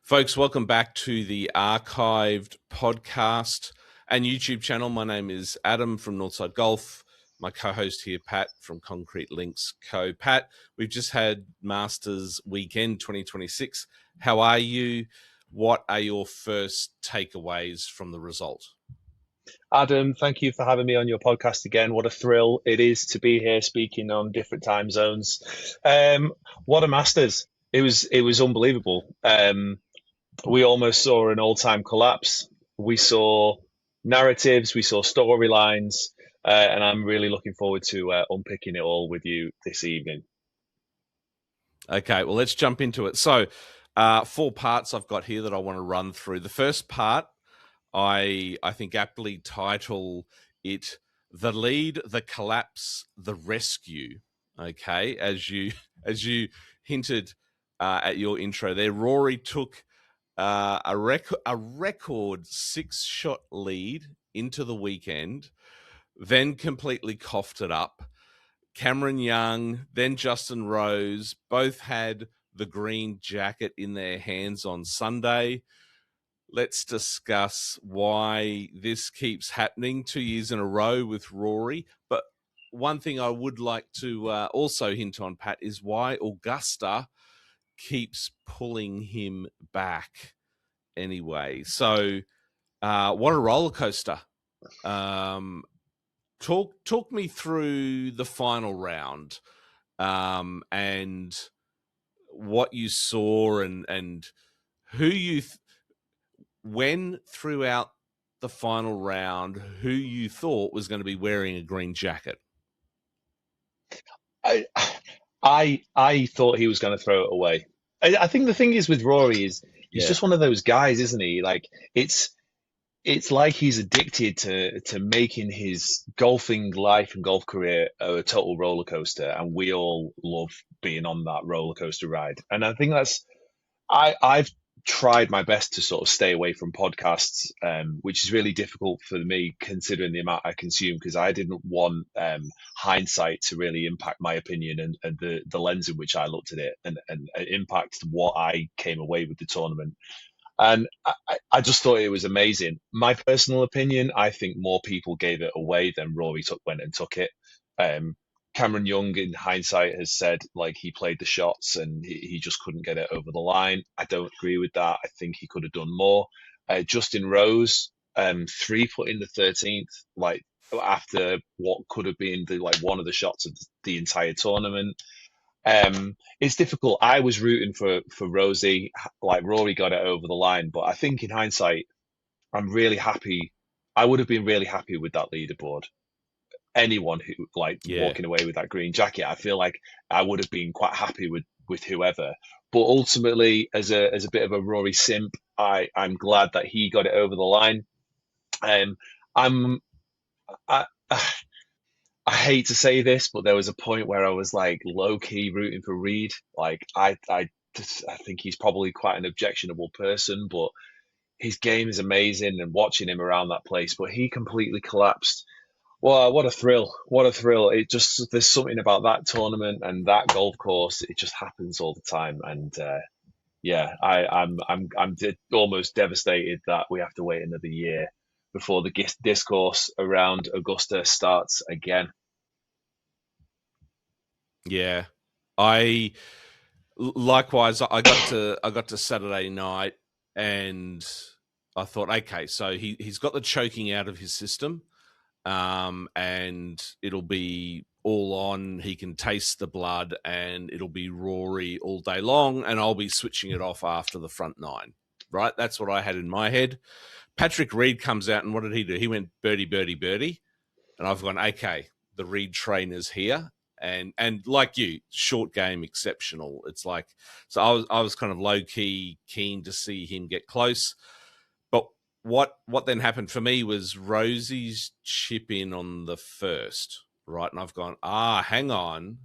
Folks, welcome back to the archived podcast and YouTube channel. My name is Adam from Northside Golf. My co-host here, Pat from Concrete Links Co. Pat, we've just had Masters Weekend 2026. How are you? What are your first takeaways from the result? Adam, thank you for having me on your podcast again. What a thrill it is to be here speaking on different time zones. What a Masters. It was unbelievable. We almost saw an all-time collapse. We saw narratives, we saw storylines, and I'm really looking forward to unpicking it all with you this evening. Okay, well, let's jump into it. So, 4 parts I've got here that I want to run through. The first part, I think aptly title it "The Lead, the Collapse, the Rescue." Okay, as you hinted at your intro there, Rory took a record 6-shot lead into the weekend, then completely coughed it up. Cameron Young, then Justin Rose, both had the green jacket in their hands on Sunday. Let's discuss why this keeps happening 2 years in a row with Rory. But one thing I would like to also hint on, Pat, is why Augusta keeps pulling him back anyway. So what a roller coaster. Talk me through the final round and what you saw and who you when throughout the final round who you thought was going to be wearing a green jacket. I thought he was going to throw it away. I think the thing is with Rory is he's just one of those guys, isn't he? Like it's like he's addicted to making his golfing life and golf career a total roller coaster, and we all love being on that roller coaster ride. And I think I've tried my best to sort of stay away from podcasts, which is really difficult for me considering the amount I consume, because I didn't want hindsight to really impact my opinion and the lens in which I looked at it and impact what I came away with the tournament. And I just thought it was amazing. My personal opinion, I think more people gave it away than Rory went and took it. Um, Cameron Young, in hindsight, has said like he played the shots and he just couldn't get it over the line. I don't agree with that. I think he could have done more. Justin Rose, 3 foot in the 13th, like after what could have been one of the shots of the entire tournament. It's difficult. I was rooting for Rosie. Like Rory got it over the line, but I think in hindsight, I'm really happy. I would have been really happy with that leaderboard. Anyone who walking away with that green jacket, I feel like I would have been quite happy with whoever. But ultimately, as a bit of a Rory simp, I'm glad that he got it over the line. I'm I, I hate to say this, but there was a point where I was like low key rooting for Reed. Like I think he's probably quite an objectionable person, but his game is amazing and watching him around that place. But he completely collapsed. Well, what a thrill! What a thrill! It just there's something about that tournament and that golf course. It just happens all the time, and yeah, almost devastated that we have to wait another year before the discourse around Augusta starts again. Yeah, I likewise. I got to Saturday night, and I thought, okay, so he's got the choking out of his system, and it'll be all on. He can taste the blood, and it'll be Rory all day long, and I'll be switching it off after the front 9. Right, that's what I had in my head. Patrick Reed comes out, and what did he do? He went birdie, birdie, birdie, and I've gone, okay, the Reed trainer's here. And like you, short game exceptional. It's like, so I was kind of low key keen to see him get close. But what then happened for me was Rosie's chip in on the first, right? And I've gone, hang on.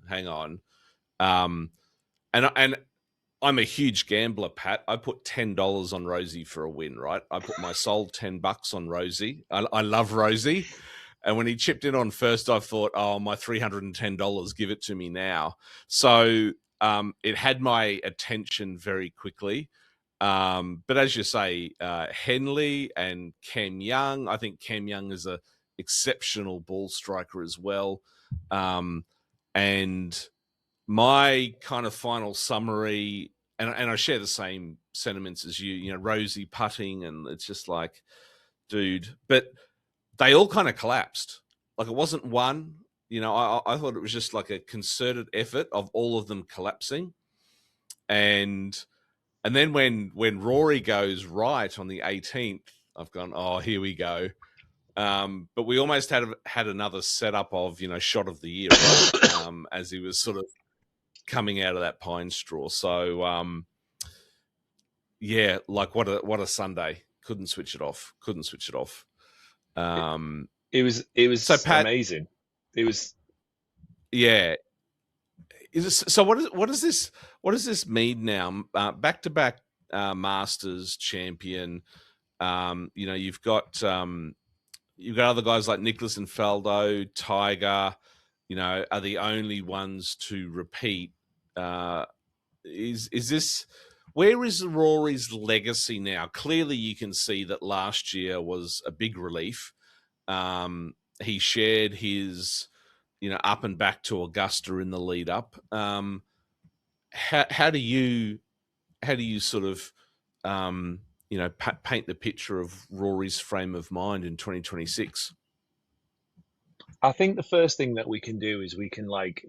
And I'm a huge gambler, Pat. I put $10 on Rosie for a win, right? I put my sold $10 on Rosie. I love Rosie. And when he chipped in on first, I thought, oh, my $310, give it to me now. So it had my attention very quickly. But as you say, Henley and Cam Young, I think Cam Young is a exceptional ball striker as well. And my kind of final summary, and I share the same sentiments as you, Rosie putting, and it's just like, dude, but they all kind of collapsed. Like it wasn't one, I thought it was just like a concerted effort of all of them collapsing. And then when Rory goes right on the 18th, I've gone, oh, here we go. But we almost had another setup of, shot of the year, right? As he was sort of coming out of that pine straw. So yeah, like what a Sunday. Couldn't switch it off. It, Um, it so was Pat, amazing. It was. yeah. So what does this mean now? Back to back Masters champion. You've got other guys like Nicholas and Faldo, Tiger, are the only ones to repeat. Is this, where is Rory's legacy now? Clearly, you can see that last year was a big relief. He shared his, up and back to Augusta in the lead up. How do you sort of paint the picture of Rory's frame of mind in 2026? I think the first thing that we can do is we can like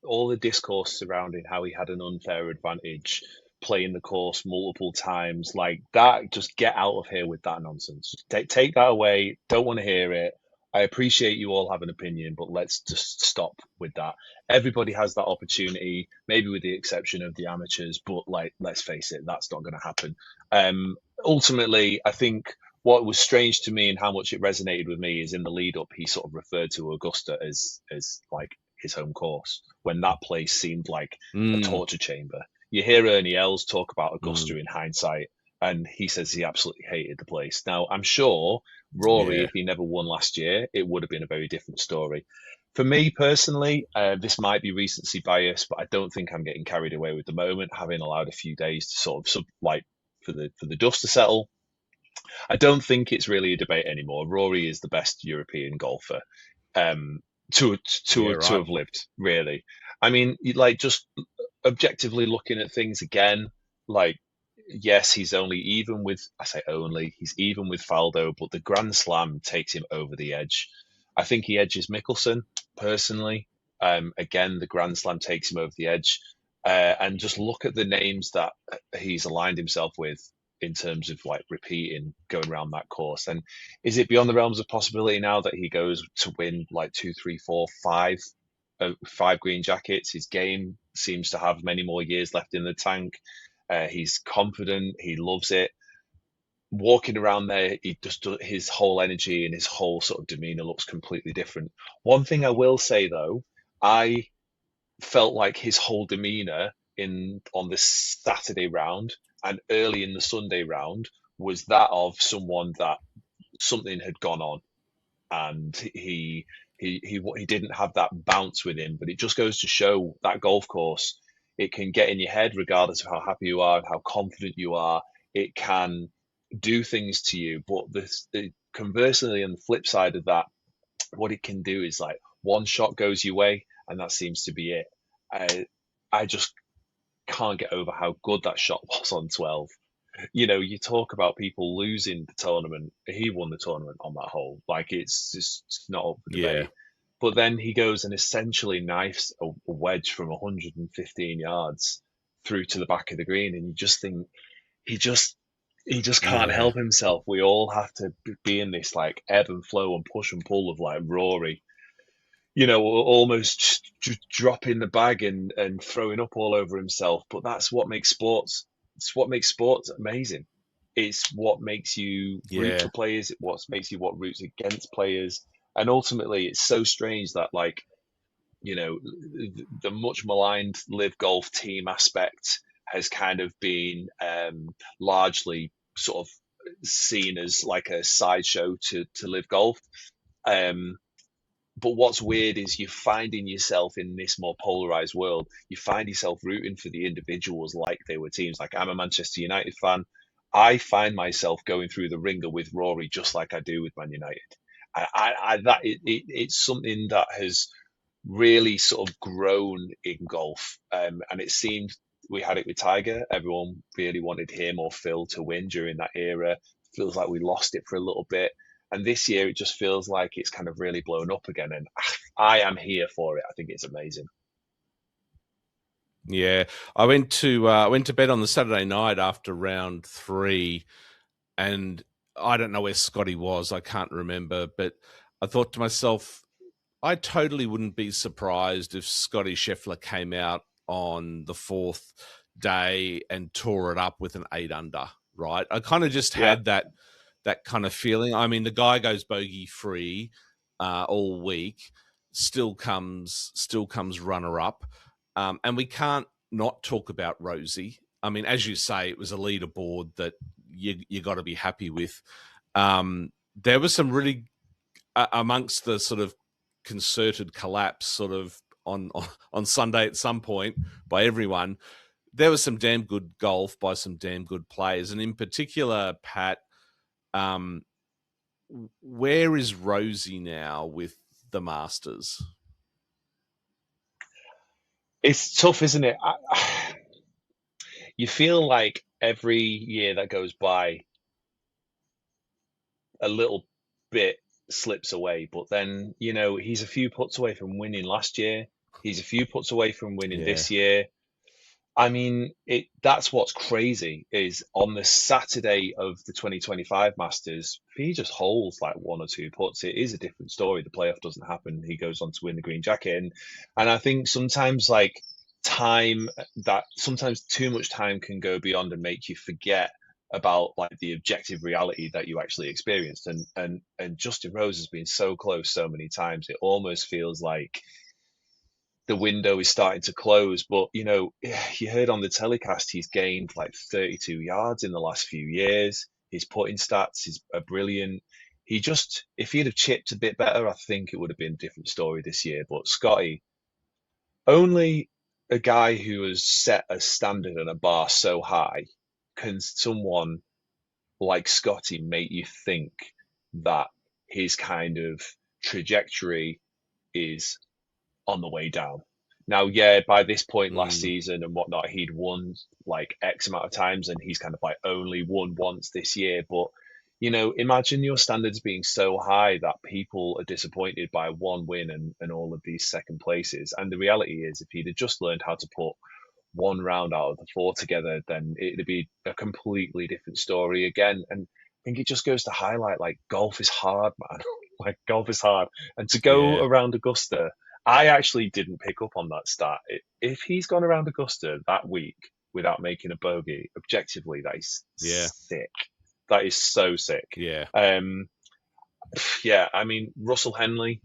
all the discourse surrounding how he had an unfair advantage playing the course multiple times, like that. Just get out of here with that nonsense. Take that away. Don't want to hear it. I appreciate you all have an opinion, but let's just stop with that. Everybody has that opportunity, maybe with the exception of the amateurs, but like, let's face it, that's not going to happen. Um, Ultimately, I think what was strange to me and how much it resonated with me is in the lead up, he sort of referred to Augusta as like his home course when that place seemed like a Mm, torture chamber. You hear Ernie Els talk about mm, Augusta in hindsight, and he says he absolutely hated the place. Now, I'm sure Rory, yeah. if he never won last year, it would have been a very different story. For me personally, this might be recency bias, but I don't think I'm getting carried away with the moment, having allowed a few days to sort of like for the dust to settle. I don't think it's really a debate anymore. Rory is the best European golfer um, Yeah, to right. have lived. Really, I mean, like just objectively looking at things again, like yes, he's only even with, I say only, he's even with Faldo, but the Grand Slam takes him over the edge. I think he edges Mickelson personally. Again, the Grand Slam takes him over the edge. And just look at the names that he's aligned himself with in terms of like repeating going around that course. And is it beyond the realms of possibility now that he goes to win like two, three, four, five green jackets? His game seems to have many more years left in the tank. He's confident. He loves it. Walking around there, he just his whole energy and his whole sort of demeanor looks completely different. One thing I will say though, I felt like his whole demeanor in on the Saturday round and early in the Sunday round was that of someone that something had gone on, and he didn't have that bounce with him. But it just goes to show that golf course, it can get in your head regardless of how happy you are and how confident you are. It can do things to you. But conversely, on the flip side of that, what it can do is like one shot goes your way, and that seems to be it. I I just can't get over how good that shot was on 12. You talk about people losing the tournament. He won the tournament on that hole. Like it's just it's not up for Yeah. debate. But then he goes and essentially knifes a wedge from 115 yards through to the back of the green, and you just think he just he just can't Yeah. help himself. We all have to be in this like ebb and flow and push and pull of like Rory, almost just dropping the bag and throwing up all over himself. But that's what makes sports. It's what makes sports amazing. It's what makes you root Yeah. for players. It what makes you what roots against players. And ultimately, it's so strange that like the much maligned live golf team aspect has kind of been largely sort of seen as like a sideshow to live golf. Um, but what's weird is you're finding yourself in this more polarized world. You find yourself rooting for the individuals like they were teams. Like I'm a Manchester United fan. I find myself going through the ringer with Rory just like I do with Man United. It's something that has really sort of grown in golf. And it seemed we had it with Tiger. Everyone really wanted him or Phil to win during that era. Feels like we lost it for a little bit. And this year, it just feels like it's kind of really blown up again. And I am here for it. I think it's amazing. Yeah, I went to bed on the Saturday night after round 3, and I don't know where Scotty was. I can't remember, but I thought to myself, I totally wouldn't be surprised if Scotty Scheffler came out on the 4th day and tore it up with an 8 under. Right, I kind of just had that kind of feeling. I mean, the guy goes bogey free all week, still comes runner up, and we can't not talk about Rosie. I mean, as you say, it was a leaderboard that you got to be happy with. There was some really amongst the sort of concerted collapse, sort of on Sunday at some point by everyone. There was some damn good golf by some damn good players, and in particular, Pat. Where is Rosie now with the Masters? It's tough, isn't it? You feel like every year that goes by, a little bit slips away. But then, he's a few putts away from winning last year. He's a few putts away from winning Yeah. this year. I mean, that's what's crazy is on the Saturday of the 2025 Masters, if he just holds like 1 or 2 putts, it is a different story. The playoff doesn't happen. He goes on to win the green jacket. And I think sometimes like sometimes too much time can go beyond and make you forget about like the objective reality that you actually experienced. And Justin Rose has been so close so many times. It almost feels like the window is starting to close. But you heard on the telecast he's gained like 32 yards in the last few years. His putting stats are brilliant. If he'd have chipped a bit better, I think it would have been a different story this year. But Scotty, only a guy who has set a standard and a bar so high can someone like Scotty make you think that his kind of trajectory is on the way down. Now, yeah, by this point last season and whatnot, he'd won like X amount of times and he's kind of like only won once this year. But, imagine your standards being so high that people are disappointed by one win and all of these second places. And the reality is, if he'd have just learned how to put one round out of the 4 together, then it'd be a completely different story again. And I think it just goes to highlight like golf is hard, man. Like golf is hard. And to go Yeah. around Augusta, I actually didn't pick up on that stat. If he's gone around Augusta that week without making a bogey, objectively, that is sick. That is so sick. Yeah. Yeah, I mean, Russell Henley,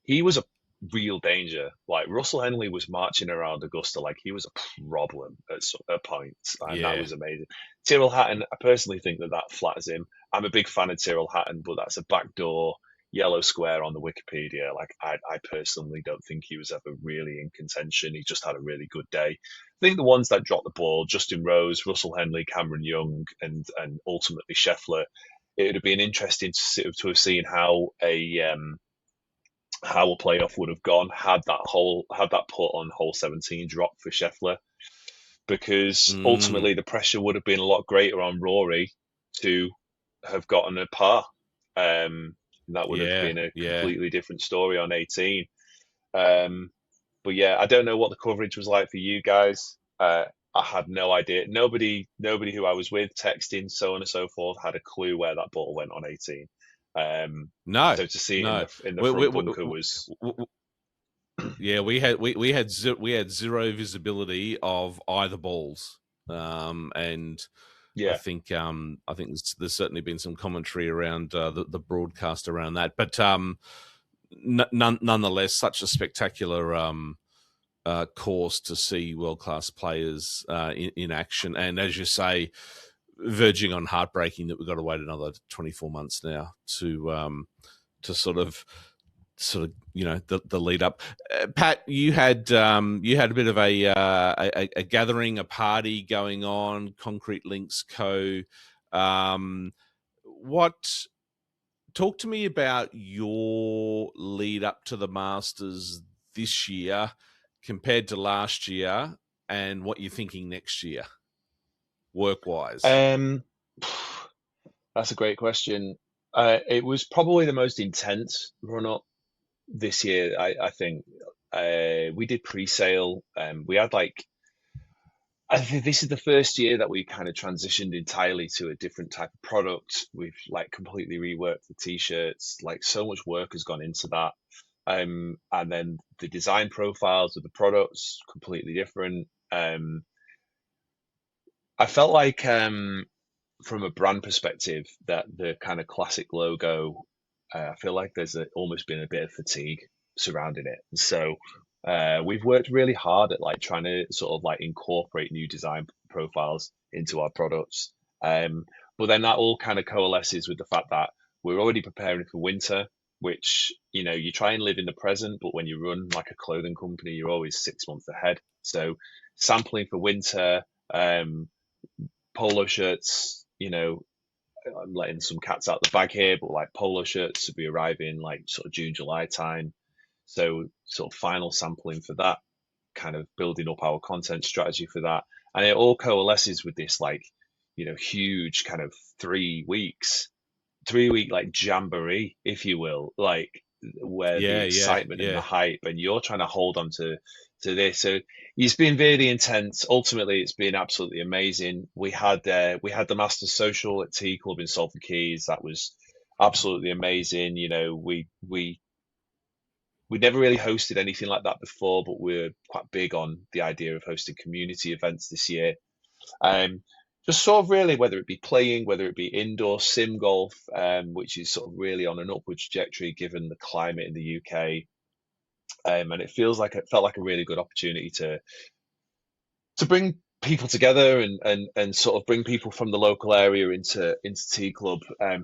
he was a real danger. Like Russell Henley was marching around Augusta like he was a problem at points, and that was amazing. Tyrrell Hatton, I personally think that flatters him. I'm a big fan of Tyrrell Hatton, but that's a backdoor yellow square on the Wikipedia. Like I personally don't think he was ever really in contention. He just had a really good day. I think the ones that dropped the ball, Justin Rose, Russell Henley, Cameron Young, and ultimately Scheffler. It would have been interesting to have seen how a playoff would have gone had that put on hole 17 dropped for Scheffler, because ultimately the pressure would have been a lot greater on Rory to have gotten a par. That would have been a completely different story on 18. But yeah, I don't know what the coverage was like for you guys. I had no idea. Nobody who I was with texting so on and so forth had a clue where that ball went on 18. No. So to see it in the front bunker was. Yeah, we had zero visibility of either balls, and Yeah. I think there's certainly been some commentary around the broadcast around that, but nonetheless, such a spectacular course to see world-class players in action, and as you say, verging on heartbreaking that we've got to wait another 24 months now to to sort of the lead up. Pat, you had a bit of a gathering, a party going on. Concrete Links Co. What Talk to me about your lead up to the Masters this year compared to last year, and what you're thinking next year, work wise. Um, that's a great question. It was probably the most intense run up this year. I think we did pre-sale. We had like I think this is the first year that we kind of transitioned entirely to a different type of product. We've like completely reworked the t-shirts. Like so much work has gone into that. And then the design profiles of the products completely different. I felt like from a brand perspective that the kind of classic logo, I feel like almost been a bit of fatigue surrounding it. So we've worked really hard at like trying to sort of like incorporate new design profiles into our products. But then that all kind of coalesces with the fact that we're already preparing for winter, which, you try and live in the present, but when you run like a clothing company, you're always 6 months ahead. So sampling for winter, polo shirts, I'm letting some cats out the bag here, but like polo shirts to be arriving like sort of June, July time. So sort of final sampling for that, kind of building up our content strategy for that. And it all coalesces with this like, huge kind of 3 weeks, 3 week like jamboree, if you will, like where the Yeah, yeah, excitement and the yeah. hype, and you're trying to hold on to this. So it's been really intense. Ultimately, it's been absolutely amazing. We had the Masters Social at Tea Club in Salford Keys. That was absolutely amazing. We never really hosted anything like that before, but we're quite big on the idea of hosting community events this year. Um, just sort of really, whether it be playing, whether it be indoor sim golf, which is sort of really on an upward trajectory given the climate in the UK. And it felt like a really good opportunity to bring people together and sort of bring people from the local area into Tea Club,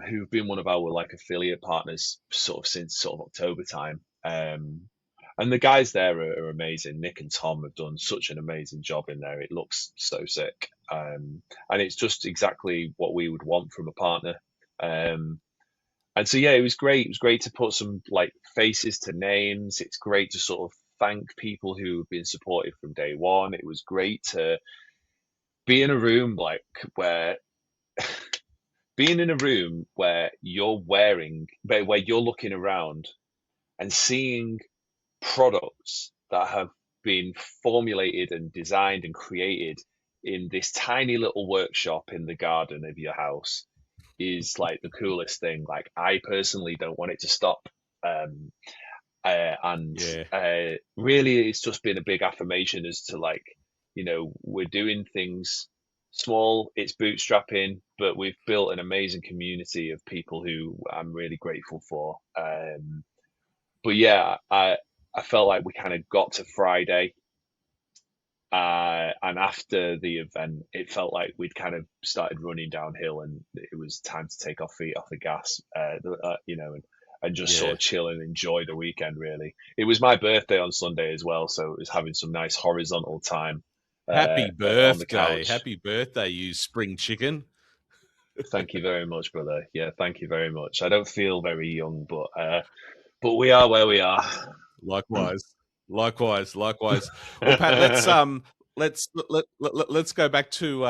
who've been one of our like affiliate partners sort of since sort of October time. And the guys there are amazing. Nick and Tom have done such an amazing job in there. It looks so sick. And it's just exactly what we would want from a partner. Um, and so, yeah, it was great. It was great to put some like faces to names. It's great to sort of thank people who have been supportive from day one. It was great to be in a room like where being in a room where where you're looking around and seeing products that have been formulated and designed and created in this tiny little workshop in the garden of your house is like the coolest thing. Like I personally don't want it to stop. Um, and Yeah. really, it's just been a big affirmation as to like, we're doing things small, it's bootstrapping, but we've built an amazing community of people who I'm really grateful for. But yeah, I felt like we kind of got to Friday, and after the event, it felt like we'd kind of started running downhill, and it was time to take our feet off the gas, and just sort Yeah. of chill and enjoy the weekend. Really, it was my birthday on Sunday as well, so it was having some nice horizontal time Happy on the birthday. couch. Happy birthday, you spring chicken. Thank you very much, brother. Yeah, thank you very much. I don't feel very young, but we are where we are. Likewise. Likewise. Likewise. Well, Pat, let's go back to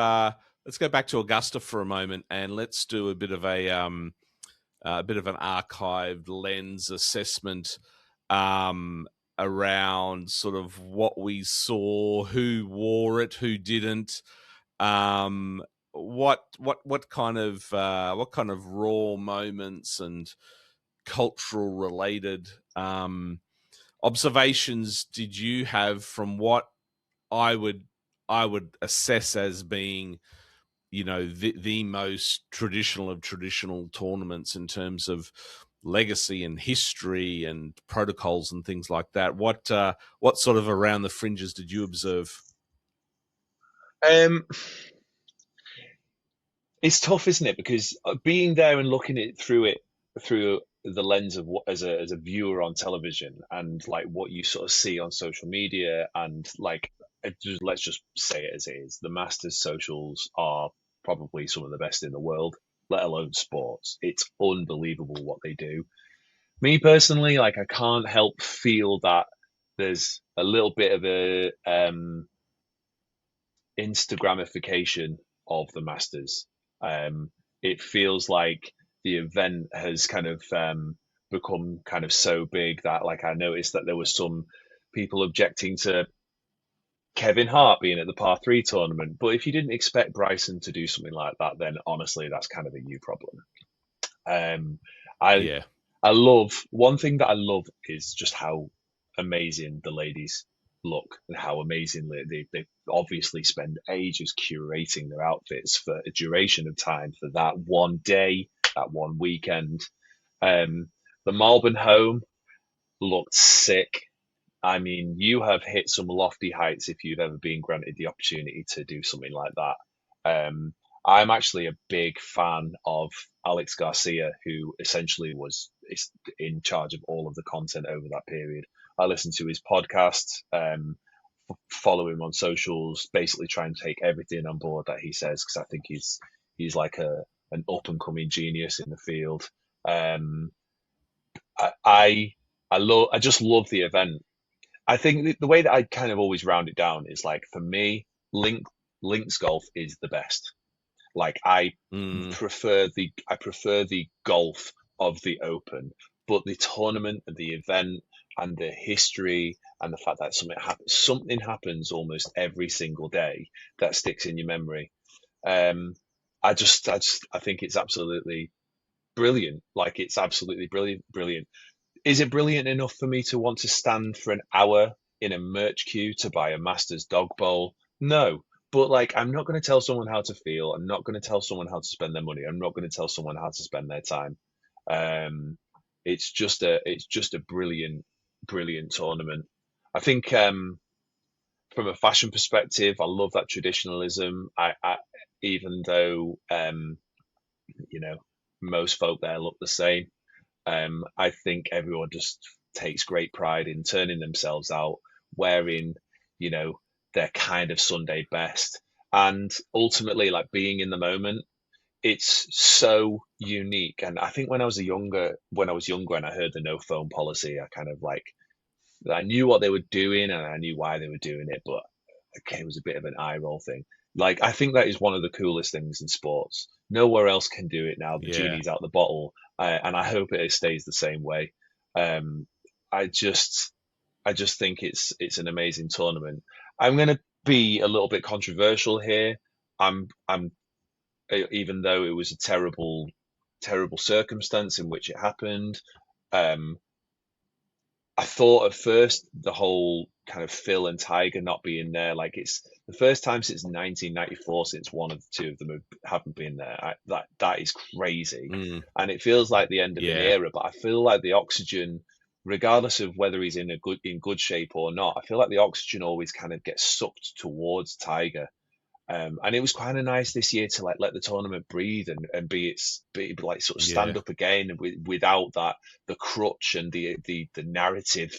Augusta for a moment, and let's do a bit of an archived lens assessment around sort of what we saw, who wore it, who didn't, what kind of raw moments and cultural related observations did you have from what I would I would assess as being, the most traditional of traditional tournaments in terms of legacy and history and protocols and things like that. What sort of around the fringes did you observe? Um, it's tough, isn't it? Because being there and looking it through the lens of what as a viewer on television and like what you sort of see on social media and like let's just say it as it is. The Masters socials are probably some of the best in the world, let alone sports. It's unbelievable what they do. Me personally, like I can't help feel that there's a little bit of a Instagramification of the Masters. It feels like the event has kind of become kind of so big that, like, I noticed that there was some people objecting to Kevin Hart being at the par three tournament. But if you didn't expect Bryson to do something like that, then honestly, that's kind of a you problem. Um, I Yeah. I love one thing that I love is just how amazing the ladies look and how amazingly they obviously spend ages curating their outfits for a duration of time for that one day, that one weekend. Um, the Malbon home looked sick. I mean, you have hit some lofty heights if you've ever been granted the opportunity to do something like that. Um, I'm actually a big fan of Alex Garcia, who essentially was in charge of all of the content over that period. I listen to his podcast, follow him on socials, basically try and take everything on board that he says because I think he's like an up and coming genius in the field. Um, I I, I just love the event. I think the way that I kind of always round it down is like for me, links golf is the best. Like Mm, I prefer the golf of the Open, but the tournament and the event and the history and the fact that something happens almost every single day that sticks in your memory. Um, I think it's absolutely brilliant. Like it's absolutely brilliant. Is it brilliant enough for me to want to stand for an hour in a merch queue to buy a Masters dog bowl? No. But like I'm not going to tell someone how to feel. I'm not going to tell someone how to spend their money. I'm not going to tell someone how to spend their time. Um, it's just a brilliant tournament. I think from a fashion perspective, I love that traditionalism. I even though you know most folk there look the same. I think everyone just takes great pride in turning themselves out, wearing, you know, their kind of Sunday best, and ultimately like being in the moment. It's so unique, and I think when I was younger, and I heard the no phone policy, I kind of like I knew what they were doing and I knew why they were doing it, but okay, it was a bit of an eye roll thing. Like I think that is one of the coolest things in sports. Nowhere else can do it now. The yeah. genie's out the bottle, and I hope it stays the same way. Um, I just I just think it's an amazing tournament. I'm going to be a little bit controversial here. I'm even though it was a terrible circumstance in which it happened. Um, I thought at first the whole kind of Phil and Tiger not being there, like it's the first time since 1994 since one of the two of them haven't been there. That is crazy, Mm, and it feels like the end of an yeah. era. But I feel like the oxygen, regardless of whether he's in good shape or not, I feel like the oxygen always kind of gets sucked towards Tiger. And it was kind of nice this year to like let the tournament breathe and be like sort of stand Yeah. up again without that the crutch and the narrative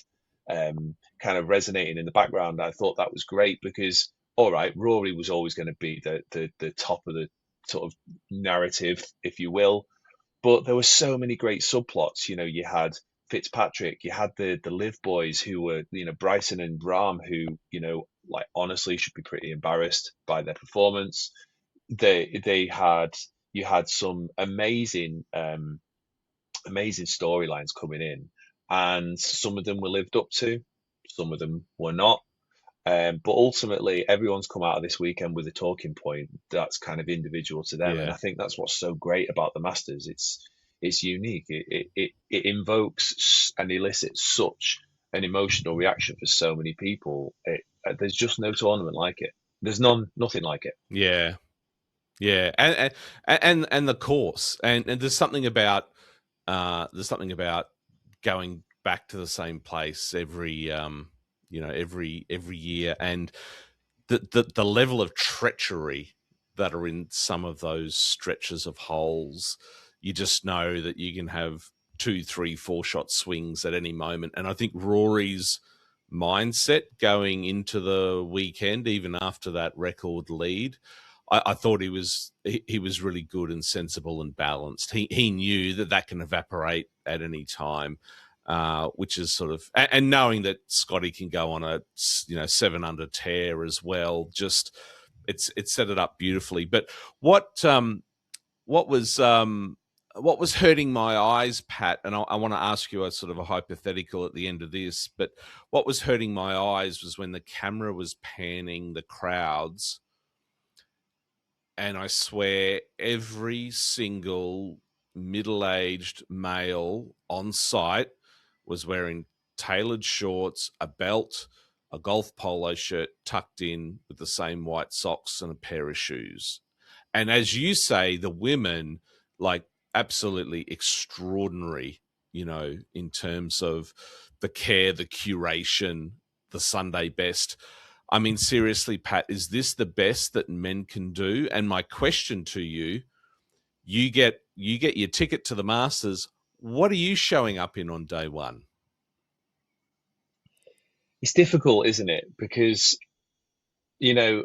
kind of resonating in the background. I thought that was great because all right, Rory was always going to be the top of the sort of narrative, if you will, but there were so many great subplots. You know, you had Fitzpatrick, you had the Live boys who were, you know, Bryson and Rahm, who, you know, like honestly should be pretty embarrassed by their performance. They had you had some amazing storylines coming in, and some of them were lived up to, some of them were not. But ultimately, everyone's come out of this weekend with a talking point that's kind of individual to them, and Yeah. I think that's what's so great about the Masters. It's unique. It invokes and elicits such an emotional reaction for so many people. There's just no tournament like it. There's nothing like it. Yeah. Yeah. And the course. And there's something about going back to the same place every every year, and the level of treachery that are in some of those stretches of holes. You just know that you can have 2, 3, 4 shot swings at any moment. And I think Rory's mindset going into the weekend, even after that record lead, I thought he was really good and sensible and balanced. He knew that can evaporate at any time, which is sort of, and knowing that Scotty can go on a 7 under tear as well, just it's set it up beautifully. But what was hurting my eyes, Pat, and I want to ask you a sort of a hypothetical at the end of this, but what was hurting my eyes was when the camera was panning the crowds, and I swear every single middle-aged male on site was wearing tailored shorts, a belt, a golf polo shirt tucked in with the same white socks and a pair of shoes. And as you say, the women, like, absolutely extraordinary, in terms of the care, the curation, the Sunday best. I mean, seriously, Pat, is this the best that men can do? And my question to you, you get your ticket to the Masters. What are you showing up in on day one? It's difficult, isn't it? Because, you know,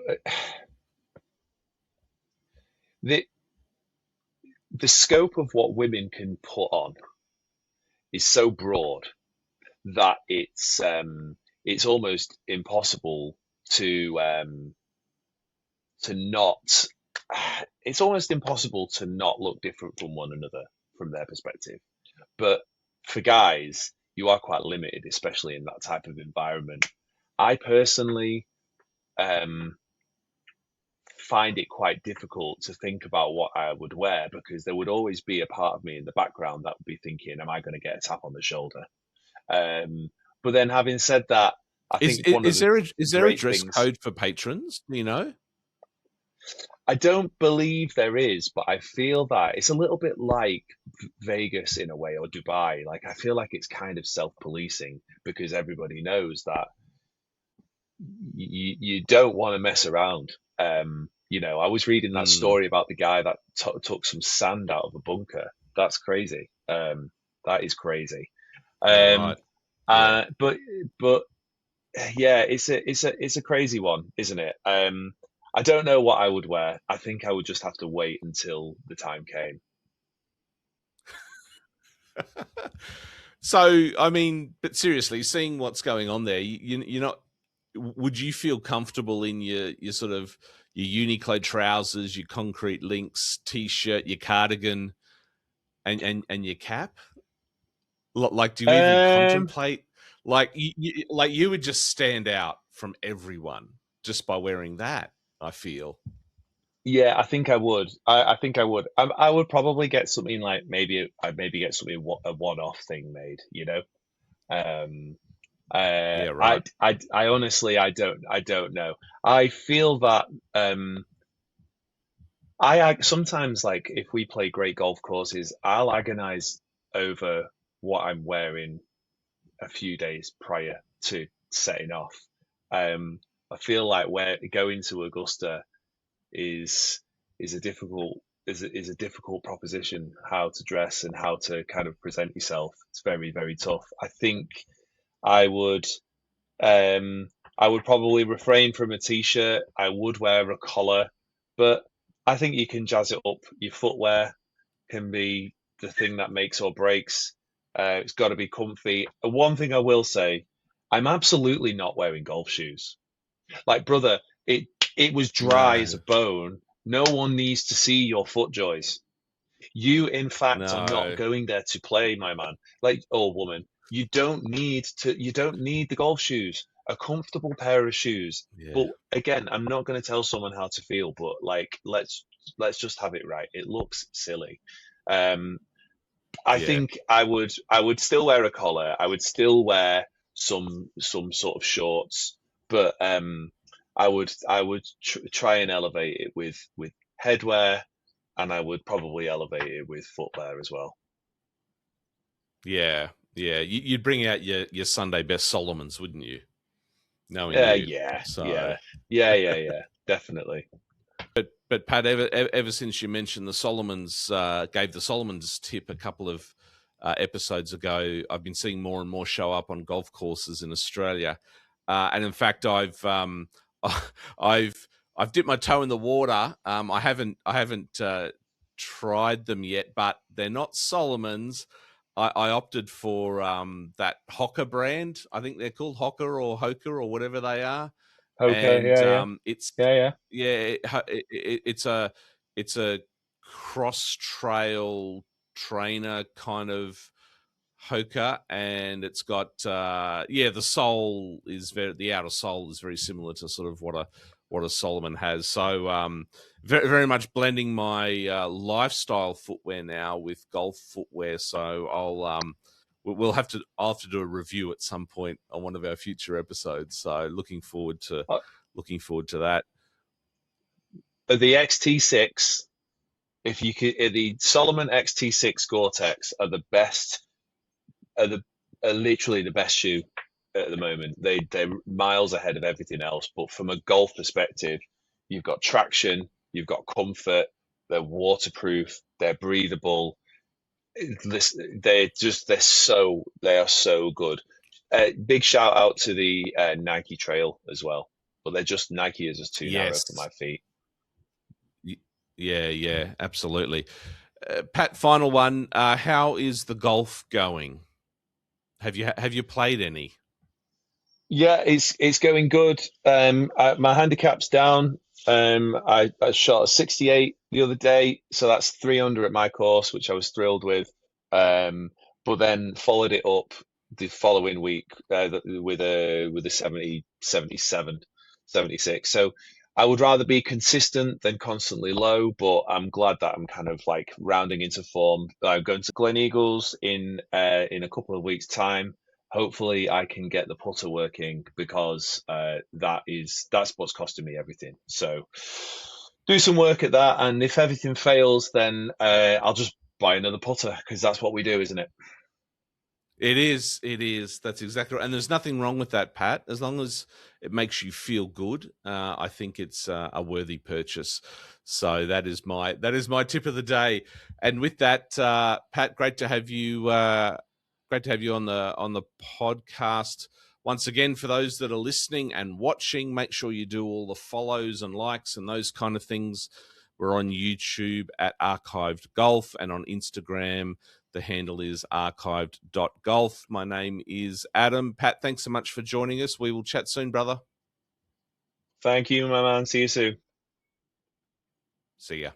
the the scope of what women can put on is so broad that it's almost impossible to not it's almost impossible to not look different from one another from their perspective. But for guys, you are quite limited, especially in that type of environment. I personally um, find it quite difficult to think about what I would wear because there would always be a part of me in the background that would be thinking, am I going to get a tap on the shoulder? But then having said that, I think one of Is the there a great dress things, code for patrons? Do you know? I don't believe there is, but I feel that it's a little bit like Vegas in a way, or Dubai. Like, I feel like it's kind of self-policing because everybody knows that you don't want to mess around. I was reading that Mm, story about the guy that took some sand out of a bunker. That's crazy. That is crazy. yeah, Um, right. Yeah. but yeah, it's a crazy one, isn't it? I don't know what I would wear. I think I would just have to wait until the time came. So, I mean, but seriously, seeing what's going on there, you're not. Would you feel comfortable in your sort of your Uniqlo trousers, your concrete links t-shirt, your cardigan, and your cap? Like, do you even Um, contemplate, like, you would just stand out from everyone just by wearing that, I feel. yeah, I think I would. I think I would. I would probably get something like I'd maybe get something a one-off thing made. Um, Yeah, right. I honestly I don't know. I feel that sometimes, like, if we play great golf courses, I'll agonize over what I'm wearing a few days prior to setting off. Um, I feel like where going to Augusta is is a difficult is a difficult proposition, how to dress and how to kind of present yourself. It's very, very tough. I think I would um I would probably refrain from a t-shirt. I would wear a collar, but I think you can jazz it up. Your footwear can be the thing that makes or breaks. It's got to be comfy. One thing I will say, I'm absolutely not wearing golf shoes. Like, brother, it was dry as a No, bone. No one needs to see your foot joys. You, in fact, are not no. going there to play, my man. Like, or woman. You don't need the golf shoes. A comfortable pair of shoes. Yeah, But again, I'm not going to tell someone how to feel, but like, let's just have it right. It looks silly. Um, I yeah, think I would still wear a collar. I would still wear some sort of shorts, but I would try and elevate it with headwear, and I would probably elevate it with footwear as well. yeah, yeah. You'd bring out your Sunday best Solomons, wouldn't you? Knowing you. Yeah, So, yeah, yeah, definitely. but Pat, ever since you mentioned the Solomons, gave the Solomons tip a couple of episodes ago, I've been seeing more and more show up on golf courses in Australia, and in fact, I've dipped my toe in the water. I haven't tried them yet, but they're not Solomon's. I opted for that Hocker brand. I think they're called Hocker or Hoker or whatever they are, Okay, and yeah, it's yeah. it's a cross trail trainer kind of Hoka, and it's got the outer sole is very similar to sort of what a Solomon has. So very very much blending my lifestyle footwear now with golf footwear. So I'll have to do a review at some point on one of our future episodes. So looking forward to that. The XT6, if you could, the Solomon XT6 Gore-Tex are the best, are literally the best shoe at the moment. They're miles ahead of everything else. But from a golf perspective, you've got traction, you've got comfort, they're waterproof, they're breathable. They are so good. Big shout out to the Nike Trail as well, but Nike is just too narrow for Yes. my feet. Yeah, absolutely. Pat, final one. How is the golf going? Have you played any? Yeah, it's going good. My handicap's down. I shot a 68 the other day, so that's 3 under at my course, which I was thrilled with. But then followed it up the following week with a 70, 77, 76. So I would rather be consistent than constantly low, but I'm glad that I'm kind of like rounding into form. I'm going to Glen Eagles in a couple of weeks' time. Hopefully I can get the putter working because that's what's costing me everything. So do some work at that, and if everything fails, then I'll just buy another putter because that's what we do, isn't it? It is. It is. That's exactly right. And there's nothing wrong with that, Pat. As long as it makes you feel good, I think it's a worthy purchase. So that is my tip of the day. And with that, Pat, great to have you. Great to have you on the podcast once again. For those that are listening and watching, make sure you do all the follows and likes and those kind of things. We're on YouTube at Archived Golf and on Instagram. The handle is archived.golf. My name is Adam. Pat, thanks so much for joining us. We will chat soon, brother. Thank you, my man. See you soon. See ya.